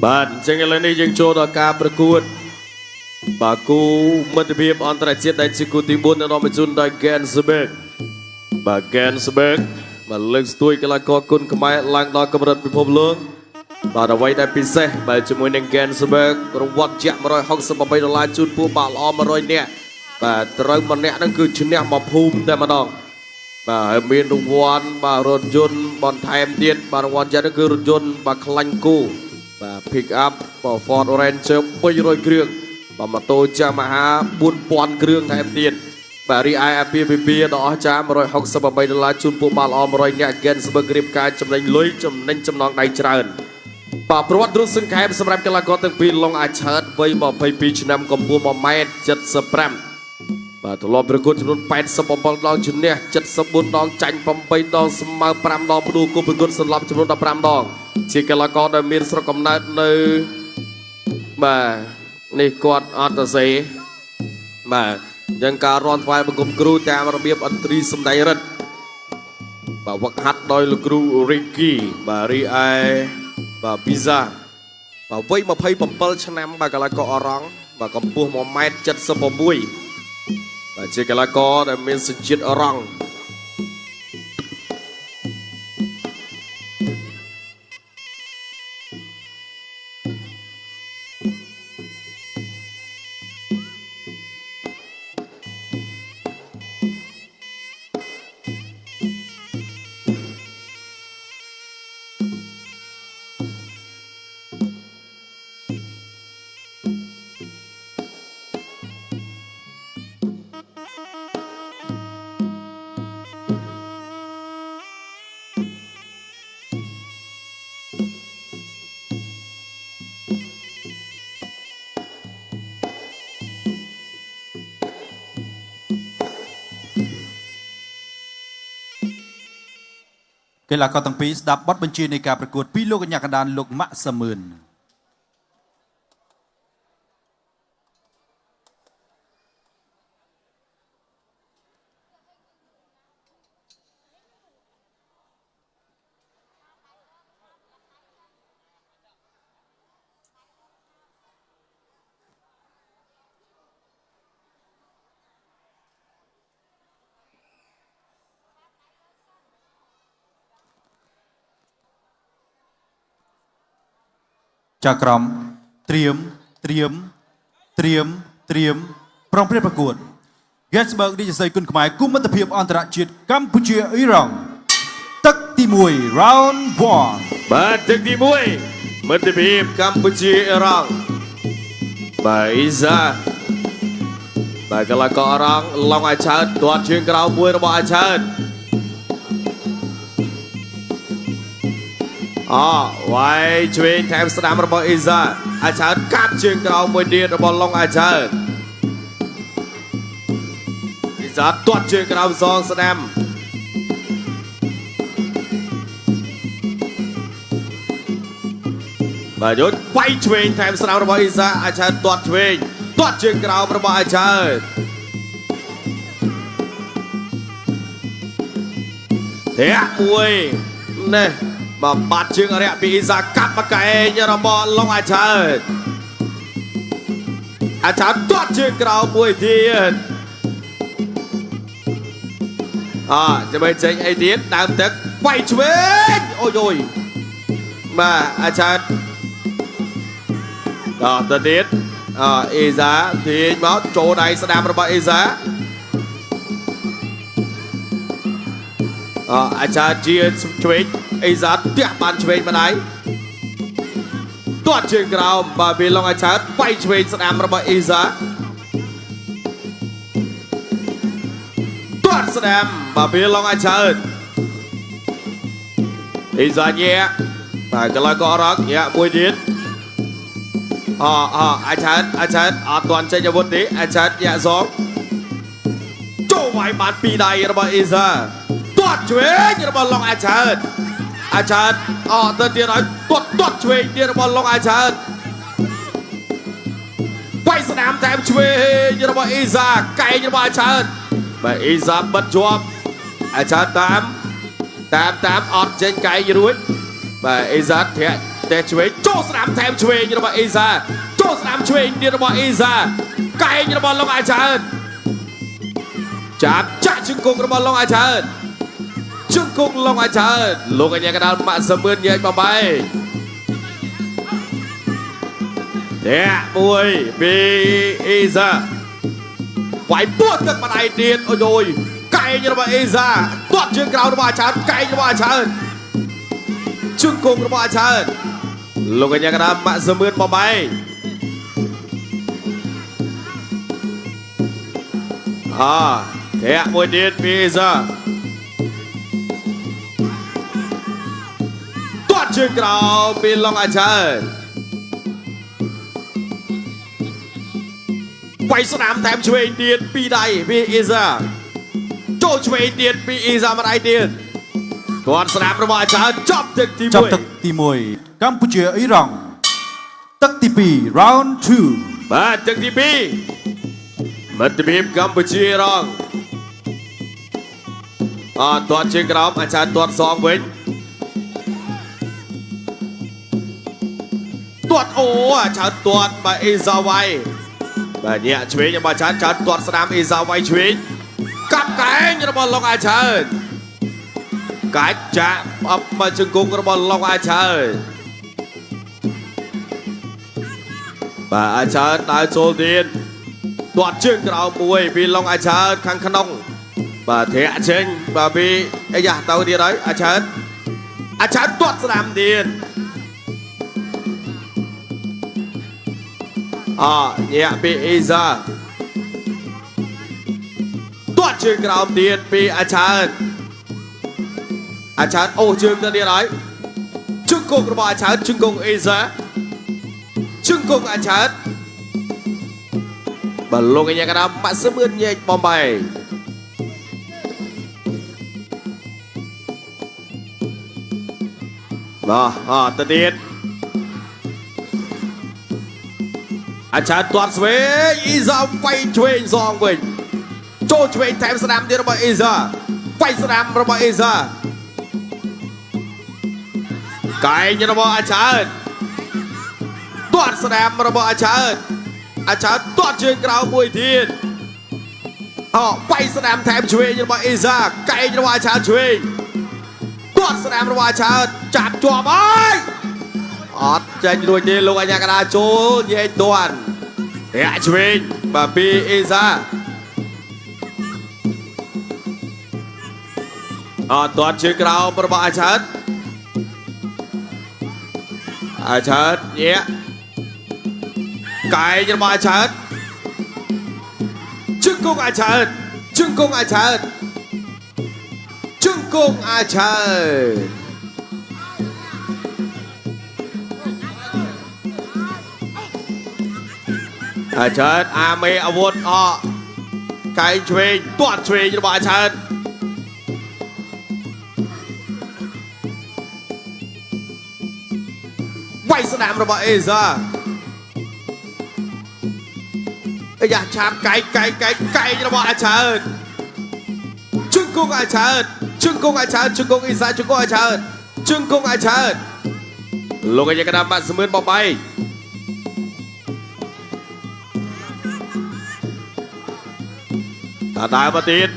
បាទអញ្ចឹងឥឡូវនេះយើងចូលដល់ការប្រកួតបាទគូមិត្តភាពអន្តរជាតិដែលជាគូទី4នៅនាំបញ្ជូនដោយ Gensberg បាទ Gensberg បាទលើកស្ទួយកីឡាករគុនខ្មែរឡើងដល់កម្រិតពិភពលោកបាទអ្វីដែលពិសេសបាទជាមួយនឹង Gensberg រង្វាន់ជាក់$168ជូនពួកបាល់ល្អ100នាក់បាទត្រូវម្នាក់ហ្នឹងគឺឈ្នះមកភូមិតែម្ដងបាទហើយមានរង្វាន់បាទរថយន្តបន្ថែមទៀតបាទរង្វាន់យ៉ាងនេះគឺរថយន្តបាទខ្លាញ់គូបាទ pick up បាទ Ford Ranger 300គ្រឿងបាទម៉ូតូ Yamaha 4000គ្រឿងថែមទៀតបាទរីឯអាពាហ៍ពិពាហ៍ដ៏អស្ចារ្យ$168ជូនពួកបាល់ល្អ100នាក់ Gensberg រៀបការចំណេញលុយចំណេញចំណងដៃច្រើនបាទប្រវត្តិរស់សង្ខេបសម្រាប់កីឡាករទាំងពីរឡុងអាឆើតវ័យ22ឆ្នាំកម្ពស់1.75 បាទទម្លាប់ប្រកួតចំនួន87ដងឈ្នះ74ដងចាញ់8ដងស្មើ5ដងផ្ដួលគូប្រកួតសន្លប់ចំនួន15ដងជាកីឡាករដែលមានស្រុកកំណើតនៅបាទនេះគាត់អត់ទៅសេបាទយ៉ាងការរាន់ថ្វាយបង្គំគ្រូតាមរបៀបអន្តរីសម្ដែងរិទ្ធបាទវឹកហាត់ដោយលោកគ្រូ Ricky បាទរីឯបាទ Pizza បាទវ័យ27ឆ្នាំបាទកីឡាករអរ៉ង់បាទកម្ពស់1.76 បាទជាកីឡាករដែលមានសញ្ជាតិអរ៉ង់កីឡាករទាំងពីរស្ដាប់បទបញ្ជានៃការប្រកួតពីលោកកញ្ញាកណ្ដាលលោកម៉ាក់សាមឿនចាក្រមត្រៀមប្រងព្រៀបប្រកួត Gensberg ឌីជស័យគុណខ្មែរគុំមិត្តភាពអន្តរជាតិកម្ពុជាអ៊ីរ៉ង់ទឹកទី1 round 1បាទទឹកទី1មិត្តភាពកម្ពុជាអ៊ីរ៉ង់បាទអ៊ីសាបាទកីឡាករអរ៉ង់ឡុងអាឆើតទាត់ជើងក្រោមមួយរបស់អាឆើតវាយឆ្វេងថែមស្ដាំរបស់អ៊ីសាអាឆើតកាប់ជើងក្រោមមួយទៀតរបស់ឡុងអាឆើតអ៊ីសាទាត់ជើងក្រោមសងស្ដាំបាទយុទ្ធវាយឆ្វេងថែមស្ដាំរបស់អ៊ីសាអាឆើតទាត់ឆ្វេងទាត់ជើងក្រោមរបស់អាឆើតធាក់មួយនេះបាទបាត់ជើងអរិយពីអ៊ីសាកាប់មកកែងរបស់ឡុងអាឆើតទាត់ជើងក្រោមមួយទៀតចាំមិនចេញអីទៀតដើមទឹកវាយឆ្វេងអូយបាទអាឆើតទៅទៀតអ៊ីសាទាញមកចូលដៃស្ដាំរបស់អ៊ីសាអាឆើតជាឆ្វេងអ៊ីសាទះបានឆ្វេងម្ដាយទាត់ជើងក្រោមបាទពីឡុងអាឆើតវាយឆ្វេងស្ដាំរបស់អ៊ីសាទាត់ស្ដាំបាទពីឡុងអាឆើតអ៊ីសាញាក់បាទកីឡាករអរ៉ង់ញាក់មួយទៀតអាឆើតអត់ទាន់ចេញអាវុធទេអាឆើតញាក់សងចូលវាយបានពីរដៃរបស់អ៊ីសាទាត់ឆ្វេងរបស់ឡុងអាឆើតទៅទៀតឲ្យទាត់ឆ្វេងទៀតរបស់ឡុងអាឆើតវាយស្ដាំតាមឆ្វេងរបស់អ៊ីសាកែងរបស់អាឆើតបាទអ៊ីសាបិទជាប់អាឆើតតាមអត់ចេញកែងរួចបាទអ៊ីសាធាក់ แต่ช่วยโจสนามแถมช่วยยระบาดอีซาโจสนามช่วยยระบาดอีซาไก่ยระบาดลงอาจารย์จับจัดชึงกงยระบาดลงอาจารย์ชึงกงลงอาจารย์ลงกันยังกระดานมาเสมือนใหญ่ต่อไปเนี่ยมวยปีอีซาไหวปวดกันมาได้เดียนโอ้ยไก่ยระบาดอีซาตัวเชือกกราวระบาดอาจารย์ไก่ยระบาดอาจารย์ชึงกงระบาดอาจารย์ลงกันยังกระดานมาเสมือนต่อไปเนี่ยมวยเดียนปีอีซาตัวเชือกกราวปีลงอาจารย์ไปสนามแถมช่วยเดียนปีใดปีอีซาโจช่วยเดียนปีอีซามาได้เดียนก่อนสนามระบาดอาจารย์จับตึกทีม จับ วย ตึกตีมวยกัมพูชีอิหร่องตึกตีปี round 2 มาตึกทีปีมัตบีมกัมพูชีรองตัวเชียงกราวอาจารย์ตัวสองเว้นตัวโอ้อาจารย์ตัวมาอีซาไวแบบนี้ช่วยยังมาอาจารย์ตัวสนามอีซาไวช่วยกับไก่ยระบาดลงอาจารย์ไก่จะอับมาจึงกงระบาดลงอาจารย์แบบอาจารย์ตายโซเดียนตัวเชื่องกล่าวมวยปีลงอาจารย์ขังขนองแบบเทะเชงแบบปีไอ้ยาเต่าเดียร์อาจารย์ตัวสนามเดียนเนี่ยปีอีซาตัวเชื่องกล่าวเดียนปีอาจารย์โอ้เชื่องเดียร์ชึงกงระบาดอาจารย์ชึงกงอีซาชึงกงอาจารย์บอลลงกันยังกระดามมาเสมือนเย่บอมไปตะเดียนอาจารย์ตัวสวยอีซาไฟช่วยซองเว้ยโจช่วยแถมสนามเดียร์ระบาดอีซาไฟสนามระบาดอีซาไก่ยระบาดอาจารย์ตัวสนามระบาดอาจารย์ตัวเชือกกราวมวยทีนไปสนามแถมช่วยยระบาดอีซาไก่ยระบาดอาจารย์ช่วยตัวสนามระบาดอาจารย์จับจ่อไปใจรวยดีลงอัญญากระดาโจเย่ตัวนเฮ้ยช่วยบาบีอีซาตัวเชือกกราวระบาดอาจารย์เนี่ยไก่ยระบาดอาจารย์ชึงกงอาจารย์อาจารย์อาเมอาวุธไก่ช่วยตัวช่วยยระบาดอาจารย์ไว้สนามระบาดเอซ่าอย่าชามไก่ระบาดอาจารย์ชึงกงอาจารย์ชึงกงอีสานชึงกงอาจารย์ลงกันยังกระดาษมาเสมือนบอกไปตาตายมาติด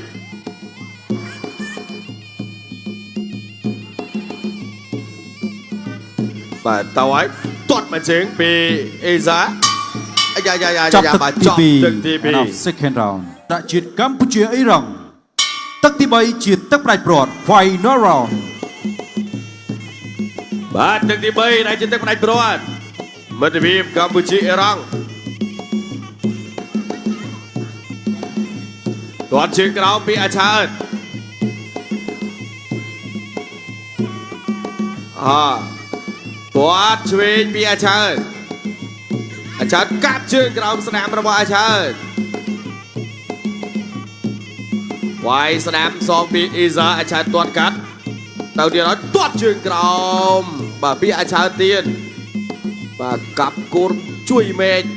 แต่ตาไว้ตดมาเชิงปีเอซ่าจับตึกทีปี second round ประจิตกัมพูชีอิหร่องตึกที่ใบจิตตึกปลายปลอดไฟนอร์ราวบ้านตึกที่ใบนายจิตตึกปลายปลอดมัตบีมกัมพูชีอิหร่องตัวเชือกกราวปีอาชาติตัวช่วยปีอาชาติกับเชือกกราวสนามระบาดอาชาติไว้สนามสองปีอีซาอาชาติตัวกัดเต่าเดียวตัวเชือกกราวบาปีอาชาติเตียนบากับกูช่วยเมย์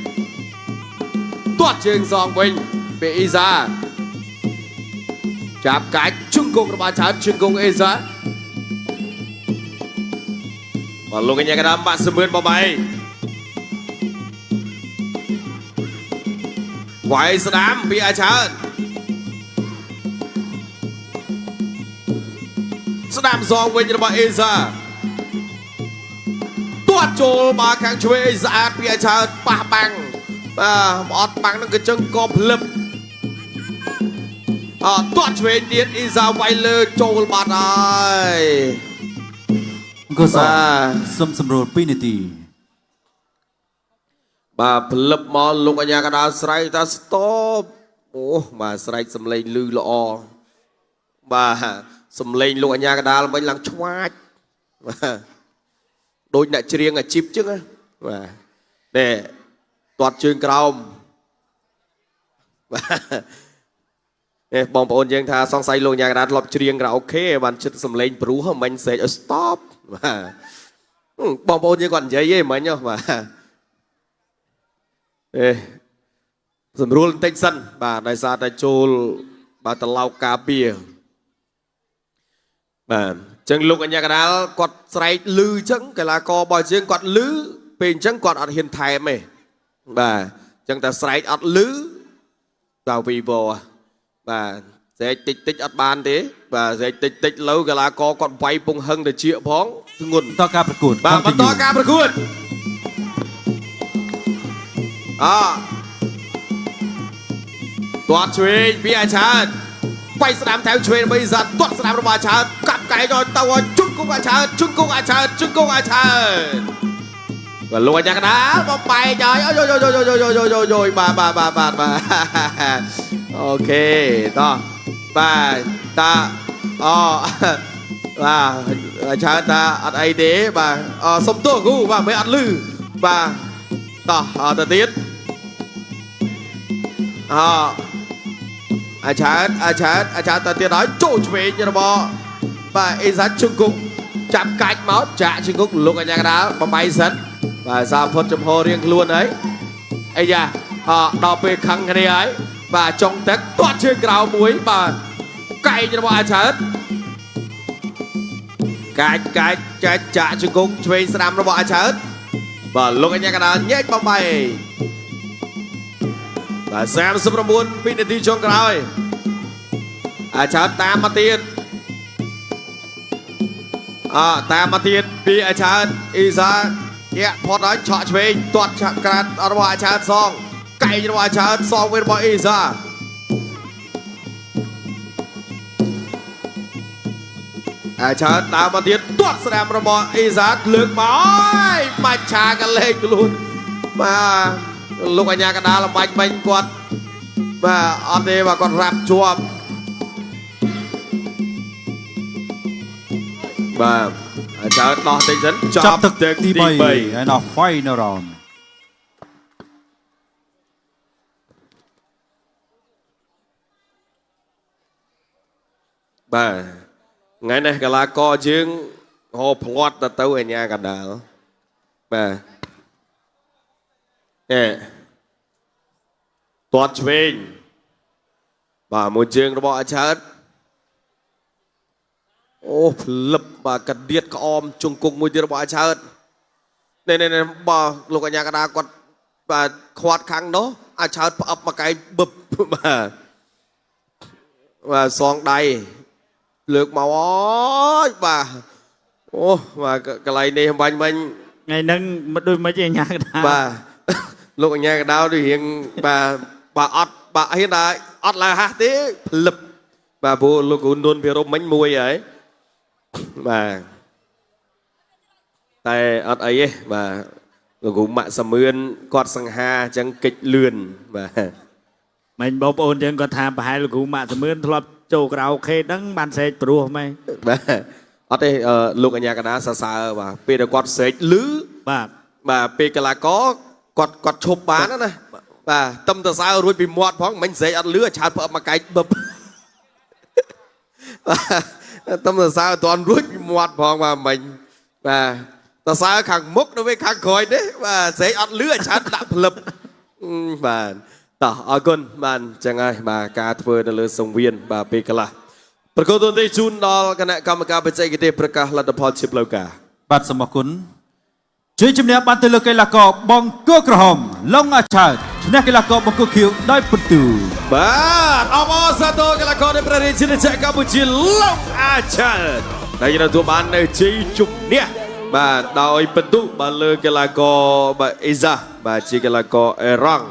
ตัวเชือกสองเป็นปีอีซาจับไก่ชึงกงระบาดอาชาติชึงกงอีซา បាទលោកកញ្ញាកណ្ដាលបាក់សឿនបបៃវាយស្ដាមពីអាច្រើនស្ដាមសងវិញរបស់អេសាទាត់ចូលមកខាងឆ្វេងស្អាតពីអាច្រើនប៉ះបាំងអត់បាំងនឹងកញ្ចឹងក៏ភ្លឹបទាត់ឆ្វេងទៀតអេសាវាយលើចូលបាត់ហើយ ក៏សុំសម្រួល2នាទីបាទផ្លឹបមកលោកអញ្ញាកដាលស្រែកថាស្ទប់អូបាទស្រែកសំឡេងលឺល្អបាទសំឡេងលោកអញ្ញាកដាលវិញឡើងឆ្វាចបាទដូចអ្នកច្រៀងអាជីពចឹងណាបាទនេះទាត់ជើងក្រោមបាទនេះបងប្អូនយើងថាសង្ស័យលោកអញ្ញាកដាលធ្លាប់ច្រៀងក្រៅអូខេបានចិត្តសំឡេងព្រោះមិញស្រែកឲ្យ stop បាទបងប្អូនយើងគាត់និយាយឯងមិញបាទសម្រួលបន្តិចសិនបាទដោយសារតែចូលបាទតឡោកការពារបាទអញ្ចឹងលោកអញ្ញាកដាលគាត់ស្រែកលឺអញ្ចឹងកីឡាកររបស់យើងគាត់លឺពេលអញ្ចឹងគាត់អត់ហ៊ានថែមទេបាទអញ្ចឹងតែស្រែកអត់លឺតើវីវ៉បាទស្រែកតិចអត់បានទេបាទស្រែកតិចលើកីឡាករគាត់វាយពងហឹងទៅជាផងធ្ងន់បន្តការប្រកួតបាទបន្តការប្រកួតទាត់ឆ្វេងពីអាឆើតវាយស្ដាំថែវឆ្វេងរបស់អ៊ីសាទាត់ស្ដាំរបស់អាឆើតកាប់កែដល់ទៅជង្គង់អាឆើតជង្គង់អាឆើតជង្គង់អាឆើតបាទលោកអញ្ញាកដាលបំបែកហើយយោបាទអូខេតោះបាទតាបាទអាឆើតតាអត់អីទេបាទសុំទោសគូបាទមិនអត់លឺបាទតោះទៅទៀតអាឆើតទៅទៀតហើយចូលឆ្វេងរបស់បាទអេសាជង្គង់ចាប់កាច់មកចាក់ជង្គង់លោកអញ្ញាកដាលបបាយសិនបាទសាផុតចំហរៀងខ្លួនហើយអីយ៉ាដល់ពេលខឹងគ្នាហើយបាទចុងទឹកទាត់ជើងក្រៅមួយបាទកែងរបស់អាឆើតកាច់ចាក់ជង្គង់ឆ្វេងស្ដាំរបស់អាឆើតបាទលោកអញ្ញាកដាលញែកបបាយបាទ39វិនាទីចុងក្រោយអាឆើតតាមមកទៀតតាមមកទៀតពីអាឆើតអ៊ីសាញាក់ផុតហើយឆក់ឆ្វេងទាត់ឆាក់ក្រាត់របស់អាឆើតសងកែងរបស់អាឆើតសងវិញរបស់អ៊ីសាអាឆើតតាមមកទៀតទាត់ស្ដាំរបស់អ៊ីសាលើកមកហើយបាច់ឆាកលេងខ្លួនបាទលោកអញ្ញាកដាលល្បាច់បាញ់គាត់បាទអត់ទេបាទគាត់រ៉ាប់ជាប់បាទអាចើដោះតិចសិនចាប់ទឹកទី3ហើយដល់ final round បាទថ្ងៃនេះកីឡាករយើងហៅផ្លាត់ទៅអញ្ញាកដាលបាទទាត់ឆ្វេងបាទមួយជើងរបស់អាឆើតអូផ្លឹបបាទកាដៀតក្អមជង្គង់មួយទៀតរបស់អាឆើតនេះបាទលោកអញ្ញាកដាគាត់បាទខ្វាត់ខាងនោះអាឆើតផ្អឹបមកកែបឹបបាទសងដៃលើកមកអើយបាទអូបាទកន្លែងនេះបាញ់ថ្ងៃហ្នឹងមិនដូចមិនអញ្ញាកដាបាទលោកអញ្ញាកដាលដូចរៀងបាទអត់ហ៊ានដែរអត់ឡើងហាស់ទេផ្លឹបបាទព្រោះលោកគ្រូនុនពីរមមិញមួយហើយបាទតែអត់អីទេបាទលោកគ្រូម៉ាក់សមឿនគាត់សង្ហាអញ្ចឹងកិច្ចលឿនបាទមិញបងប្អូនយើងគាត់ថាប្រហែលលោកគ្រូម៉ាក់សមឿនធ្លាប់ចូលក្រៅអូខេហ្នឹងបានស្រែកព្រោះម៉េចបាទអត់ទេលោកអញ្ញាកដាសរសើរបាទពេលដែលគាត់ស្រែកលឺបាទពេលកីឡាករគាត់ឈប់បានណាបាទតឹមតសើរួចពីមាត់ផងមិញស្រែកអត់លឺឆើតផ្អឹបមកកែកបឹបតឹមតសើអត់ទាន់រួចពីមាត់ផងបាទមិញបាទតសើខាងមុខនៅពេលខាងក្រោយនេះបាទស្រែកអត់លឺឆើតដាក់ផ្លឹបបាទតោះអរគុណបាទចឹងហើយបាទការធ្វើនៅលើសង្វៀនបាទពេលកន្លះប្រកួតទន្ទេជូនដល់គណៈកម្មការបច្ចេកទេសប្រកាសលទ្ធផលជាផ្លូវការបាទសូមអរគុណ ជួយជំនះបានទៅលើកីឡាករបង្គោលក្រហមឡុងអាឆើតឈ្នះកីឡាករបង្គោលខៀវដោយពិន្ទុ បាទអបអរសាទរកីឡាករនៃប្រទេសជាតិកម្ពុជាឡុងអាឆើតដែលទទួលបាននៅជ័យជំនះបាទដោយពិន្ទុបាទលើកីឡាករបាទអេសាបាទជាកីឡាករអេរ៉ង់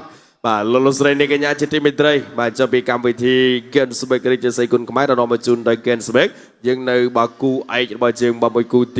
បាទលោកស្រីនៃកញ្ញាជាទីមេត្រីបាទចាប់ពីកម្មវិធី Gensberg រាជសីគុណខ្មែរដល់មកជូនដោយ Gensberg យើងនៅបាគូឯករបស់យើងបាទមួយគូ